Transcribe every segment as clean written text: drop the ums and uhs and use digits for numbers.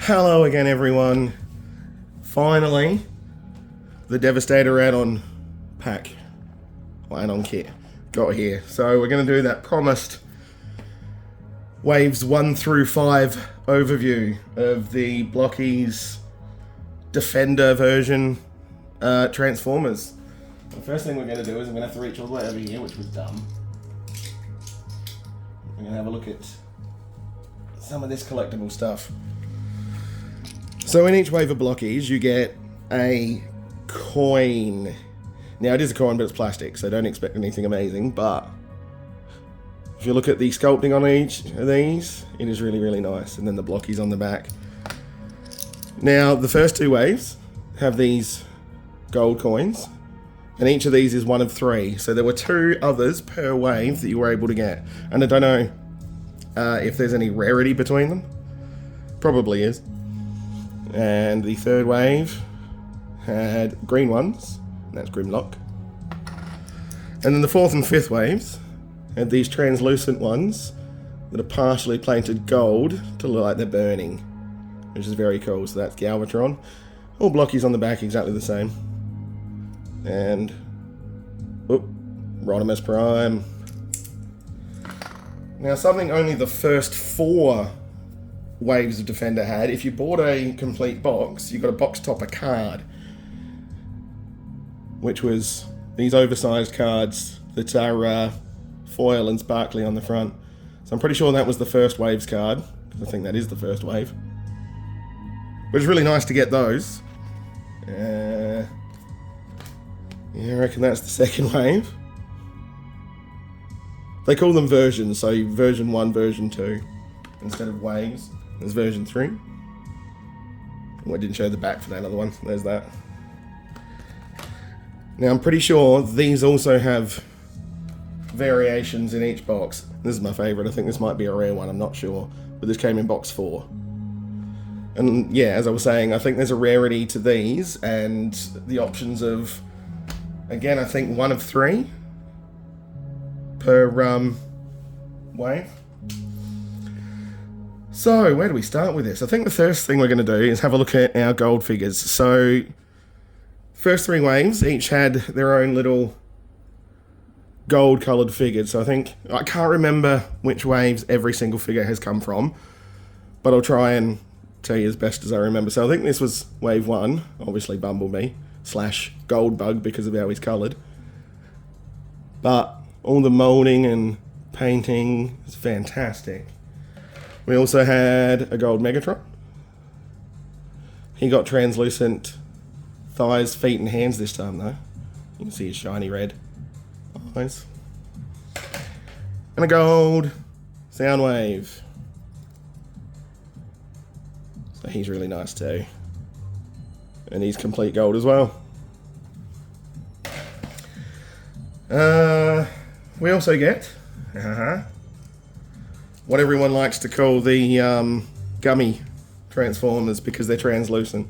Hello again, everyone. Finally, the Devastator add-on pack, or add-on kit, got here. So we're going to do that promised Waves 1 through 5 overview of the Blokees Defender version Transformers. The first thing we're going to do is I'm going to have to reach all the way over here, which was dumb. We're going to have a look at some of this collectible stuff. So in each wave of Blokees, you get a coin. Now, it is a coin, but it's plastic, so don't expect anything amazing, but if you look at the sculpting on each of these, it is really, really nice. And then the Blokees on the back. Now, the first two waves have these gold coins, and each of these is one of 3. So there were 2 others per wave that you were able to get. And I don't know if there's any rarity between them. Probably is. And the third wave had green ones, and that's Grimlock. And then the 4th and 5th waves had these translucent ones that are partially painted gold to look like they're burning, which is very cool. So that's Galvatron. All Blokees on the back exactly the same. And Rodimus Prime. Now, something only the first 4 waves of Defender had, if you bought a complete box, you got a box topper card, which was these oversized cards that are foil and sparkly on the front. So I'm pretty sure that was the first wave's card, because I think that is the first wave. But it's really nice to get those. Yeah, I reckon that's the second wave. They call them versions, so version 1, version 2, instead of waves. There's version 3. Oh, I didn't show the back for that other one. There's that. Now, I'm pretty sure these also have variations in each box. This is my favourite. I think this might be a rare one. I'm not sure. But this came in box 4. And yeah, as I was saying, I think there's a rarity to these, and the options of, again, I think 1 of 3 per wave. So, where do we start with this? I think the first thing we're going to do is have a look at our gold figures. So, first 3 waves each had their own little gold coloured figures. So I can't remember which waves every single figure has come from, but I'll try and tell you as best as I remember. So I think this was wave 1, obviously Bumblebee / Goldbug because of how he's coloured. But all the moulding and painting is fantastic. We also had a gold Megatron. He got translucent thighs, feet, and hands this time, though. You can see his shiny red eyes. And a gold Soundwave. So he's really nice, too. And he's complete gold as well. We also get what everyone likes to call the gummy Transformers because they're translucent.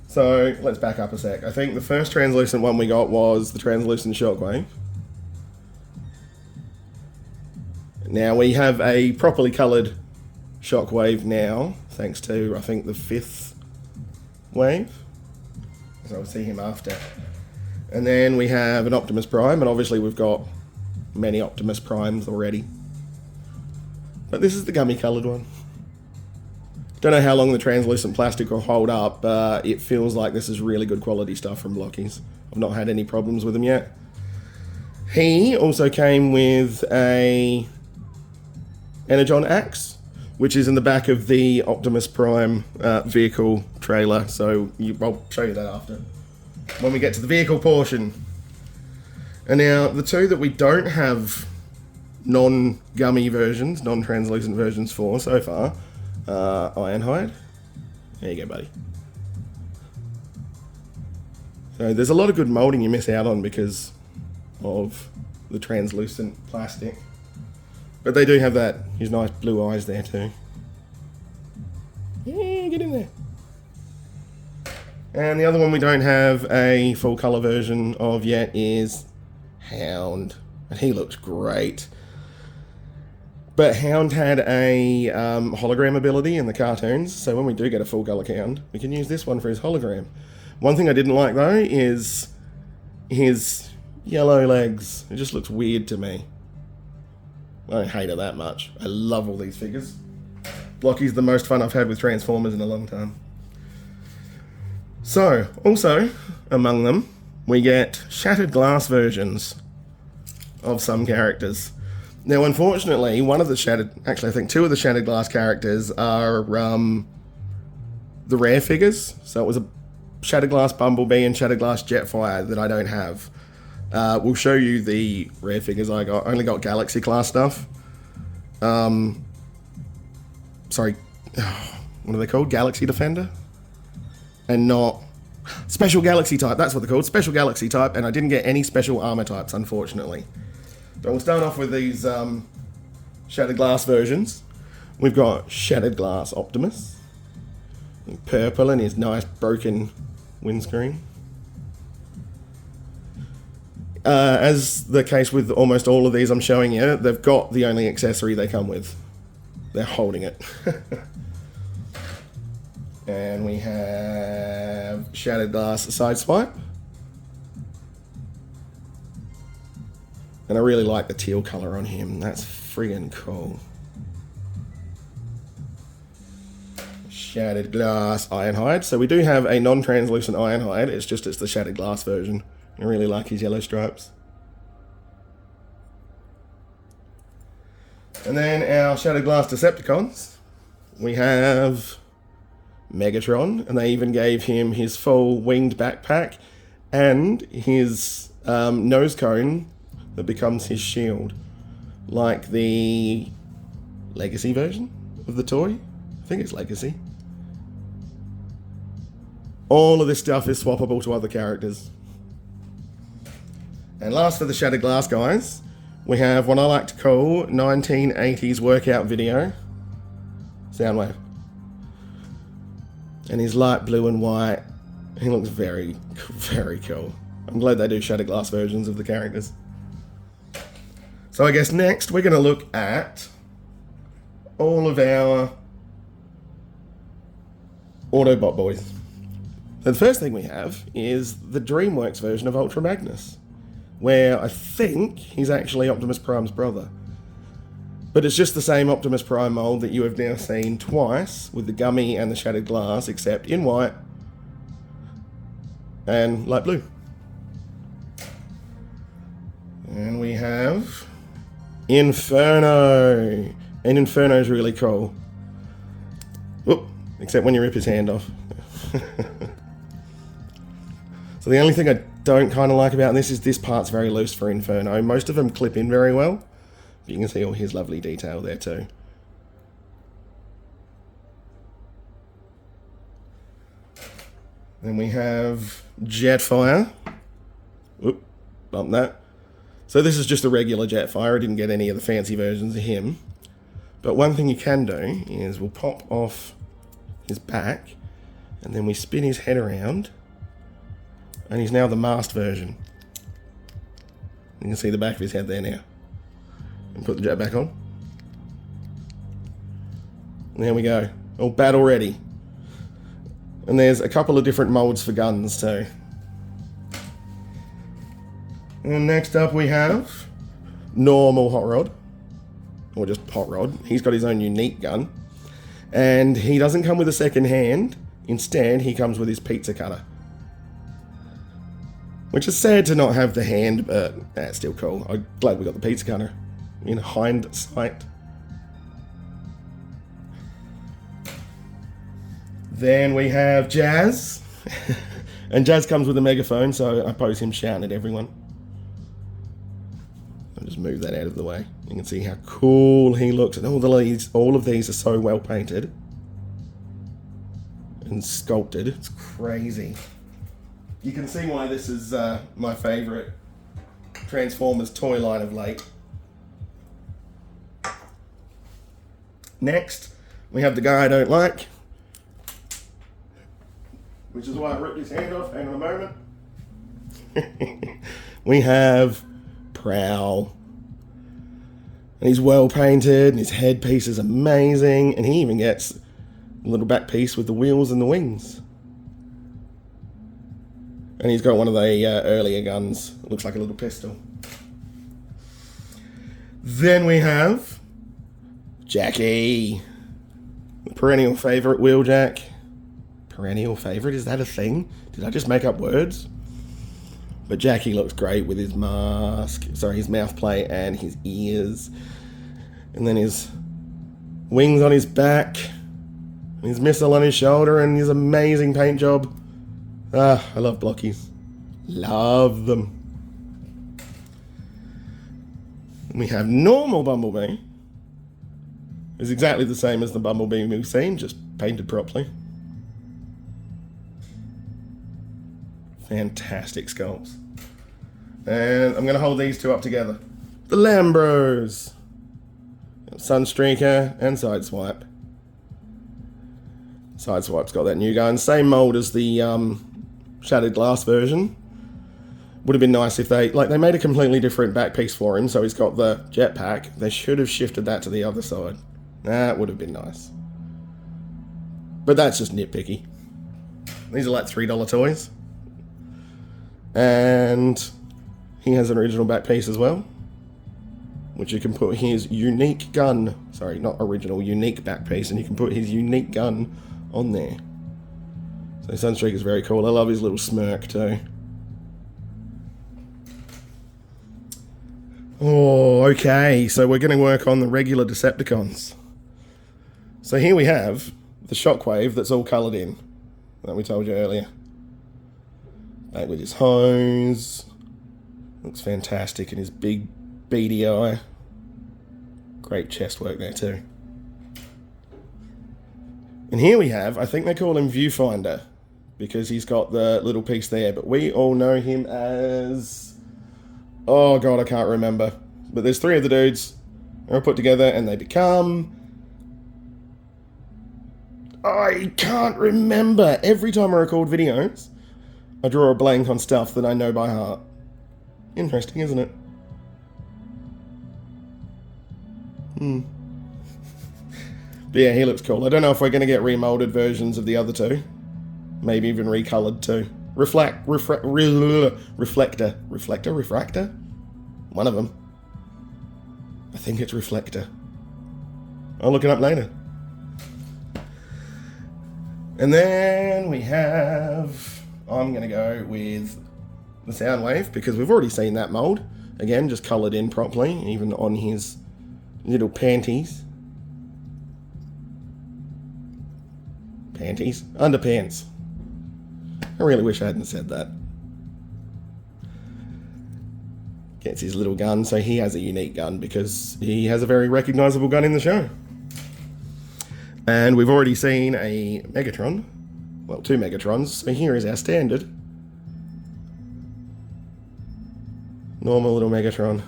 So let's back up a sec. I think the first translucent one we got was the translucent Shockwave. Now we have a properly coloured Shockwave now, thanks to, I think, the 5th wave. So we'll see him after. And then we have an Optimus Prime, and obviously we've got many Optimus Primes already. But this is the gummy coloured one. Don't know how long the translucent plastic will hold up, but it feels like this is really good quality stuff from Blokees. I've not had any problems with them yet. He also came with a Energon axe, which is in the back of the Optimus Prime vehicle trailer. So I'll show you that after, when we get to the vehicle portion. And now, the 2 that we don't have non-gummy versions, non-translucent versions for so far, Ironhide. There you go, buddy. So there's a lot of good moulding you miss out on because of the translucent plastic. But they do have his nice blue eyes there too. Yeah, get in there. And the other one we don't have a full colour version of yet is Hound. And he looks great. But Hound had a hologram ability in the cartoons, so when we do get a full colour Hound, we can use this one for his hologram. One thing I didn't like though is his yellow legs. It just looks weird to me. I don't hate it that much. I love all these figures. Blokees the most fun I've had with Transformers in a long time. So, also, among them, we get shattered glass versions of some characters. Now, unfortunately, one of the shattered... Actually, I think two of the shattered glass characters are the rare figures. So it was a shattered glass Bumblebee and shattered glass Jetfire that I don't have. We'll show you the rare figures I got. I only got Galaxy class stuff. Sorry. What are they called? Galaxy Defender? And not... Special Galaxy type. That's what they're called. Special Galaxy type. And I didn't get any special armor types, unfortunately. But we'll start off with these shattered glass versions. We've got shattered glass Optimus. In purple and his nice broken windscreen. As the case with almost all of these I'm showing you, they've got the only accessory they come with. They're holding it. And we have shattered glass Sideswipe. And I really like the teal colour on him. That's friggin' cool. Shattered glass Ironhide. So we do have a non-translucent Ironhide. It's the shattered glass version. I really like his yellow stripes. And then our shattered glass Decepticons. We have Megatron, and they even gave him his full winged backpack and his nose cone that becomes his shield, like the Legacy version of the toy. I think it's Legacy. All of this stuff is swappable to other characters. And last for the shattered glass guys, we have what I like to call 1980s workout video. Soundwave. And he's light blue and white. He looks very, very cool. I'm glad they do shattered glass versions of the characters. So I guess next we're going to look at all of our Autobot boys. So the first thing we have is the DreamWorks version of Ultra Magnus, where I think he's actually Optimus Prime's brother. But it's just the same Optimus Prime mold that you have now seen twice with the gummy and the shattered glass, except in white and light blue. And we have Inferno. And Inferno's really cool. Whoop, except when you rip his hand off. So the only thing I don't kind of like about this is this part's very loose for Inferno. Most of them clip in very well. But you can see all his lovely detail there too. Then we have Jetfire. Whoop, bump that. So this is just a regular Jetfire. I didn't get any of the fancy versions of him. But one thing you can do is we'll pop off his back and then we spin his head around and he's now the masked version. You can see the back of his head there now. And put the jet back on. And there we go. All battle ready. And there's a couple of different molds for guns too. And next up we have normal Hot Rod. Or just Hot Rod. He's got his own unique gun. And he doesn't come with a second hand. Instead, he comes with his pizza cutter. Which is sad to not have the hand, but that's still cool. I'm glad we got the pizza cutter. In hindsight. Then we have Jazz. And Jazz comes with a megaphone, so I pose him shouting at everyone. I'll just move that out of the way. You can see how cool he looks. And all of these are so well painted. And sculpted. It's crazy. You can see why this is my favourite Transformers toy line of late. Next, we have the guy I don't like, which is why I ripped his hand off. Hang on a moment. We have Prowl. And he's well painted, and his headpiece is amazing, and he even gets a little back piece with the wheels and the wings. And he's got one of the earlier guns. It looks like a little pistol. Then we have Jackie, the perennial favourite Wheeljack. Perennial favourite? Is that a thing? Did I just make up words? But Jackie looks great with his mask, his mouth plate and his ears. And then his wings on his back, and his missile on his shoulder, and his amazing paint job. Ah, I love Blokees. Love them. And we have normal Bumblebee. It's exactly the same as the Bumblebee we've seen, just painted properly. Fantastic sculpts. And I'm going to hold these two up together. The Lambros. Sunstreaker and Sideswipe. Sideswipe's got that new gun. Same mold as the Shattered Glass version. Would have been nice if they made a completely different back piece for him, so he's got the jetpack. They should have shifted that to the other side. That would have been nice. But that's just nitpicky. These are like $3 toys. And he has an original back piece as well, which you can put his unique gun, sorry, not original, unique back piece, and you can put his unique gun on there. So Sunstreak is very cool. I love his little smirk too. Oh, okay, so we're going to work on the regular Decepticons. So here we have the Shockwave that's all coloured in, that we told you earlier. Back with his hose. Looks fantastic, and his big beady eye. Great chest work there too. And here we have, I think they call him Viewfinder, because he's got the little piece there, but we all know him as... oh god, I can't remember. But there's three of the dudes. They're all put together and they become... I can't remember. Every time I record videos, I draw a blank on stuff that I know by heart. Interesting, isn't it? But yeah, he looks cool. I don't know if we're going to get remolded versions of the other two. Maybe even recolored too. Reflector? Refractor? One of them. I think it's Reflector. I'll look it up later. And then we have... I'm going to go with the Soundwave, because we've already seen that mold. Again, just coloured in properly, even on his little panties. Panties? Underpants. I really wish I hadn't said that. Gets his little gun, so he has a unique gun because he has a very recognisable gun in the show. And we've already seen a Megatron. Well, two Megatrons. So here is our standard. Normal little Megatron.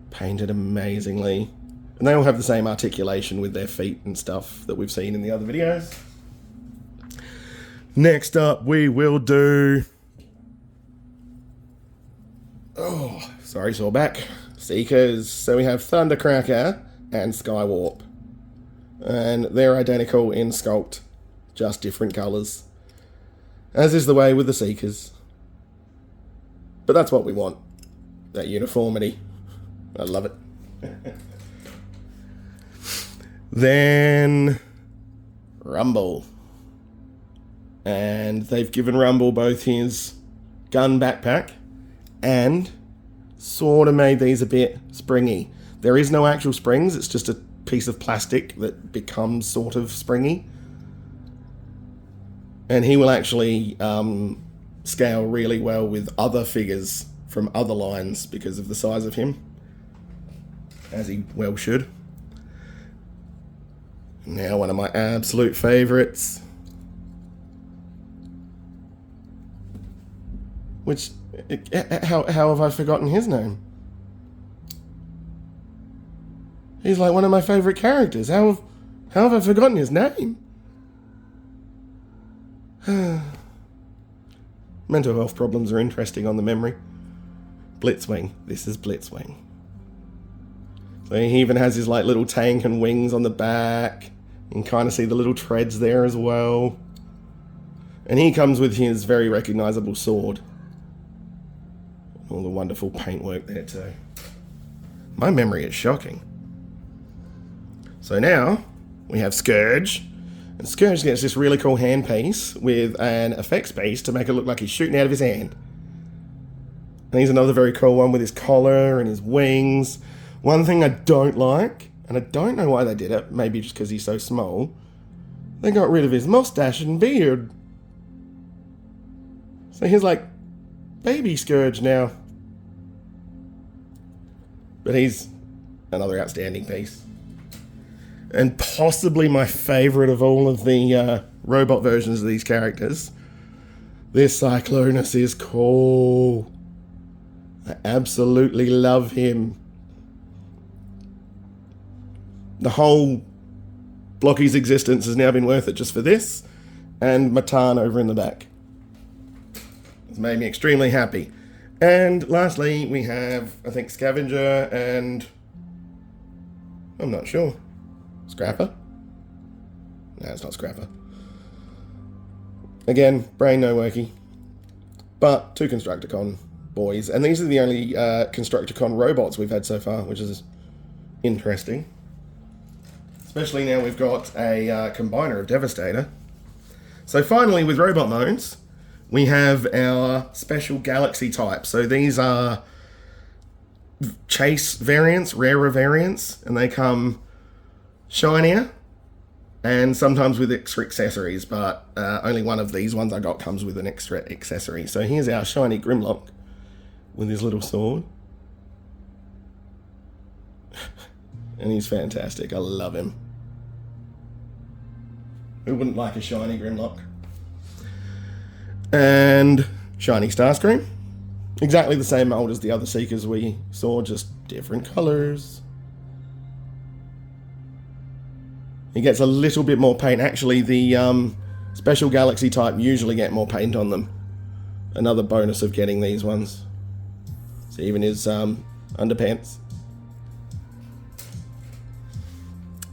Painted amazingly. And they all have the same articulation with their feet and stuff that we've seen in the other videos. Next up, we will do... oh, sorry, sore back. Seekers. So we have Thundercracker and Skywarp. And they're identical in sculpt, just different colours. As is the way with the Seekers. But that's what we want. That uniformity. I love it. Then... Rumble. And they've given Rumble both his gun backpack and sort of made these a bit springy. There is no actual springs, it's just a piece of plastic that becomes sort of springy. And he will actually scale really well with other figures from other lines because of the size of him, as he well should. Now one of my absolute favourites, which, how have I forgotten his name? He's like one of my favourite characters. How have I forgotten his name? Mental health problems are interesting on the memory. Blitzwing. This is Blitzwing. So he even has his like little tank and wings on the back. You can kind of see the little treads there as well. And he comes with his very recognizable sword. All the wonderful paintwork there too. My memory is shocking. So now we have Scourge. And Scourge gets this really cool handpiece with an effects piece to make it look like he's shooting out of his hand. And he's another very cool one with his collar and his wings. One thing I don't like, and I don't know why they did it, maybe just because he's so small, they got rid of his mustache and beard. So he's like baby Scourge now. But he's another outstanding piece. And possibly my favourite of all of the robot versions of these characters. This Cyclonus is cool. I absolutely love him. The whole Blokees existence has now been worth it just for this and Matan over in the back. It's made me extremely happy. And lastly, we have, I think, Scavenger and... I'm not sure. Scrapper? No, it's not Scrapper. Again, brain no worky. But 2 Constructicon boys. And these are the only Constructicon robots we've had so far, which is interesting. Especially now we've got a combiner of Devastator. So finally, with robot modes, we have our special galaxy type. So these are chase variants, rarer variants, and they come shinier and sometimes with extra accessories, but only one of these ones I got comes with an extra accessory. So here's our shiny Grimlock with his little sword. And he's fantastic. I love him. Who wouldn't like a shiny Grimlock? And shiny Starscream. Exactly the same mold as the other Seekers we saw, just different colours. He gets a little bit more paint. Actually, the special galaxy type usually get more paint on them. Another bonus of getting these ones. So even his underpants.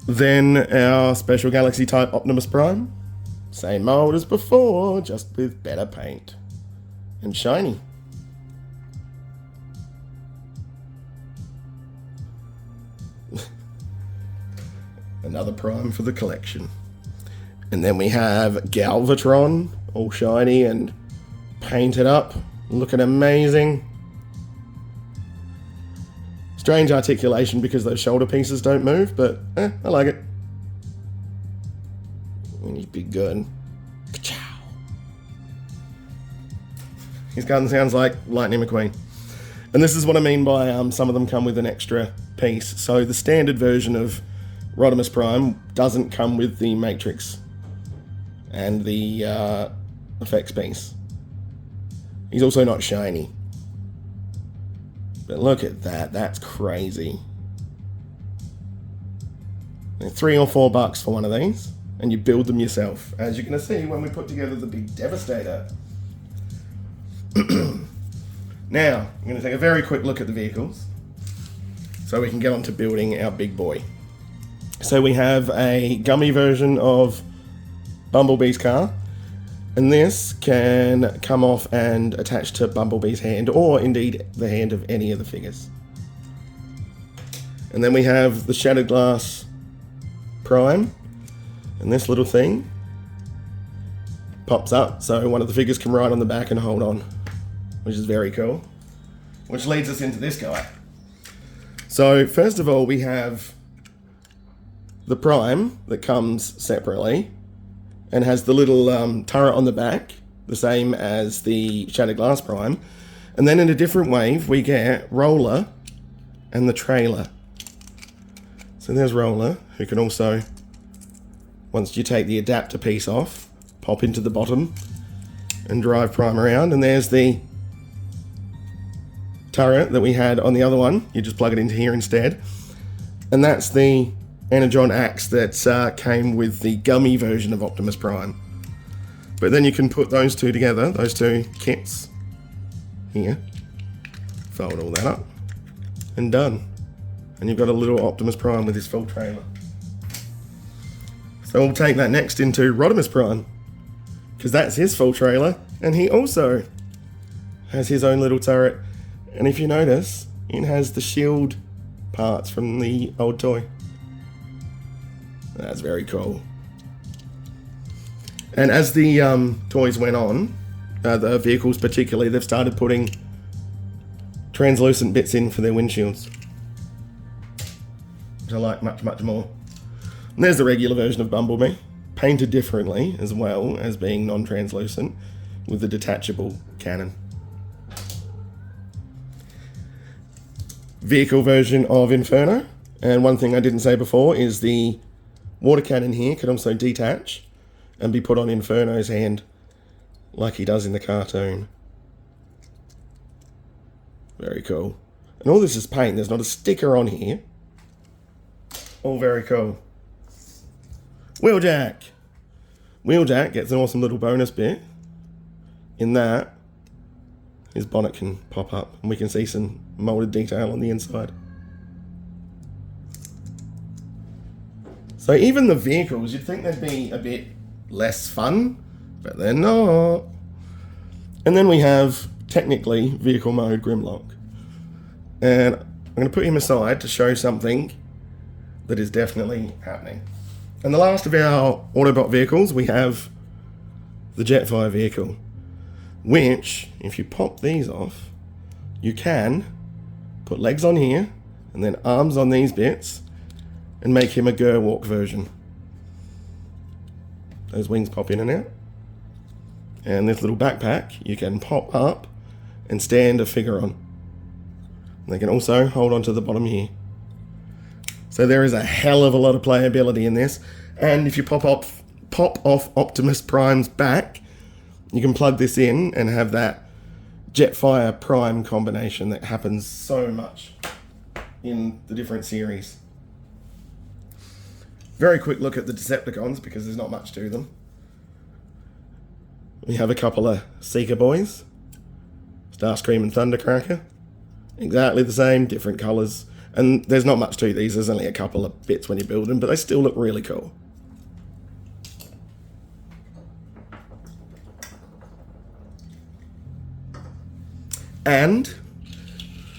Then our special galaxy type Optimus Prime. Same mold as before, just with better paint. And shiny. Another Prime for the collection. And then we have Galvatron, all shiny and painted up, looking amazing. Strange articulation because those shoulder pieces don't move, but I like it. And his big gun. Ka-chow. His gun sounds like Lightning McQueen. And this is what I mean by some of them come with an extra piece. So the standard version of Rodimus Prime doesn't come with the Matrix and the effects piece. He's also not shiny. But look at that, that's crazy. $3 or $4 for one of these, and you build them yourself, as you're going to see when we put together the big Devastator. Now, I'm going to take a very quick look at the vehicles, so we can get on to building our big boy. So we have a gummy version of Bumblebee's car, and this can come off and attach to Bumblebee's hand, or indeed the hand of any of the figures. And then we have the Shattered Glass Prime, and this little thing pops up, so one of the figures can ride on the back and hold on, which is very cool. Which leads us into this guy. So first of all, we have the Prime that comes separately and has the little turret on the back, the same as the Shattered Glass Prime. And then in a different wave, we get Roller and the trailer. So there's Roller, who can also, once you take the adapter piece off, pop into the bottom and drive Prime around. And there's the turret that we had on the other one. You just plug it into here instead. And that's the Energon axe that came with the gummy version of Optimus Prime. But then you can put those two together, those two kits here, Fold all that up. And done. And you've got a little Optimus Prime with his full trailer. So we'll take that next into Rodimus Prime, because that's his full trailer, and he also has his own little turret. And if you notice, it has the shield parts from the old toy. That's very cool. And as the toys went on, the vehicles particularly, they've started putting translucent bits in for their windshields, which I like much, much more. And there's the regular version of Bumblebee, painted differently as well as being non-translucent with the detachable cannon. Vehicle version of Inferno, and one thing I didn't say before is the water cannon here can also detach and be put on Inferno's hand like he does in the cartoon. Very cool. And all this is paint, there's not a sticker on here. All very cool. Wheeljack! Wheeljack gets an awesome little bonus bit. In that, his bonnet can pop up and we can see some moulded detail on the inside. So even the vehicles, you'd think they'd be a bit less fun, but they're not. And then we have, technically, vehicle mode Grimlock. And I'm going to put him aside to show something that is definitely happening. And the last of our Autobot vehicles, we have the Jetfire vehicle, which, if you pop these off, you can put legs on here, and then arms on these bits, and make him a Gerwalk version. Those wings pop in and out. And this little backpack, you can pop up and stand a figure on. And they can also hold onto the bottom here. So there is a hell of a lot of playability in this. And if you pop off Optimus Prime's back, you can plug this in and have that Jetfire Prime combination that happens so much in the different series. Very quick look at the Decepticons, because there's not much to them. We have a couple of Seeker boys, Starscream and Thundercracker. Exactly the same, different colours. And there's not much to these, there's only a couple of bits when you build them, but they still look really cool. And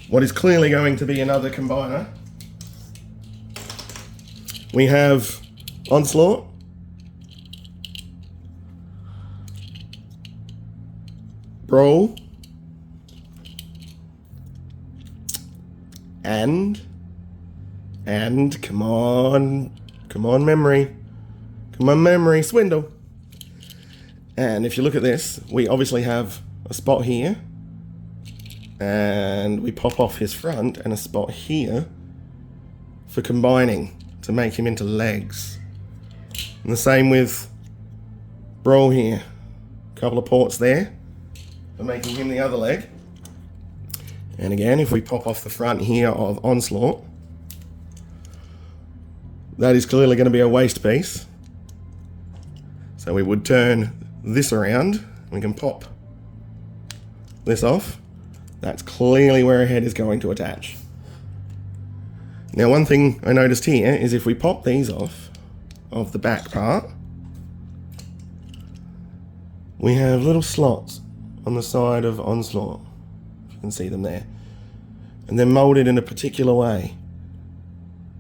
what is clearly going to be another combiner, we have Onslaught, Brawl, and come on memory, Swindle. And if you look at this, we obviously have a spot here, and we pop off his front, and a spot here for combining to make him into legs. And the same with Brawl here. A couple of ports there for making him the other leg. And again, if we pop off the front here of Onslaught, that is clearly going to be a waist piece. So we would turn this around. We can pop this off. That's clearly where a head is going to attach. Now, one thing I noticed here is if we pop these off of the back part, we have little slots on the side of Onslaught. You can see them there. And they're molded in a particular way.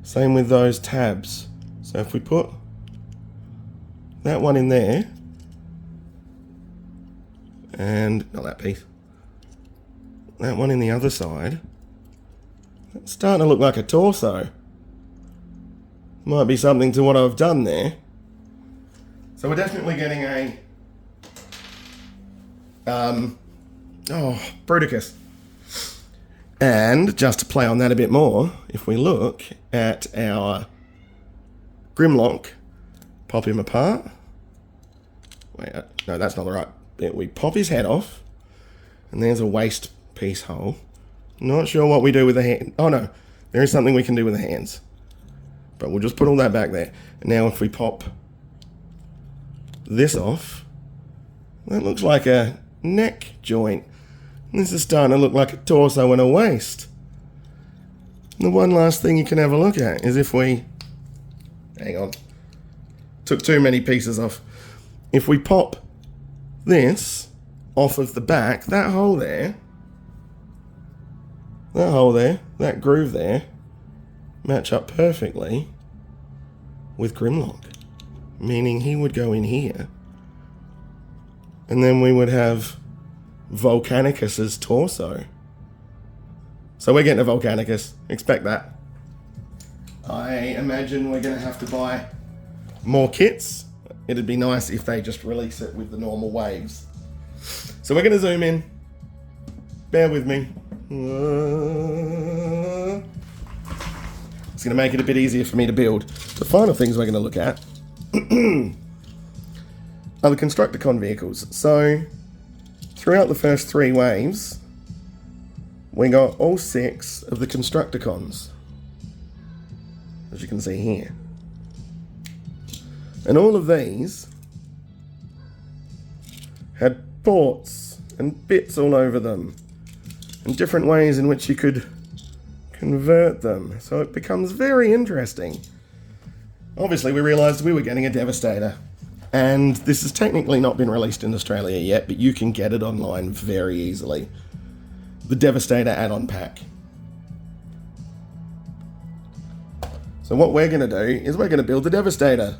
Same with those tabs. So if we put that one in there, and not that piece, that one in the other side, it's starting to look like a torso. Might be something to what I've done there. So we're definitely getting a Bruticus. And just to play on that a bit more, if we look at our Grimlock, pop him apart. Wait, no, that's not the right bit. We pop his head off, and there's a waist piece hole. Not sure what we do with the hand. Oh no, there is something we can do with the hands. But we'll just put all that back there. And now if we pop this off, that looks like a neck joint. This is starting to look like a torso and a waist. The one last thing you can have a look at is if we... Hang on. Took too many pieces off. If we pop this off of the back, that hole there, that groove there, match up perfectly with Grimlock. Meaning he would go in here. And then we would have Volcanicus's torso. So we're getting a Volcanicus. Expect that. I imagine we're going to have to buy more kits. It'd be nice if they just release it with the normal waves. So we're going to zoom in. Bear with me. It's going to make it a bit easier for me to build. The final things we're going to look at are the Constructicon vehicles. So throughout the first 3 waves, we got all 6 of the Constructicons, as you can see here. And all of these had ports and bits all over them, and different ways in which you could convert them. So it becomes very interesting. Obviously, we realised we were getting a Devastator. And this has technically not been released in Australia yet, but you can get it online very easily. The Devastator add-on pack. So what we're going to do is we're going to build the Devastator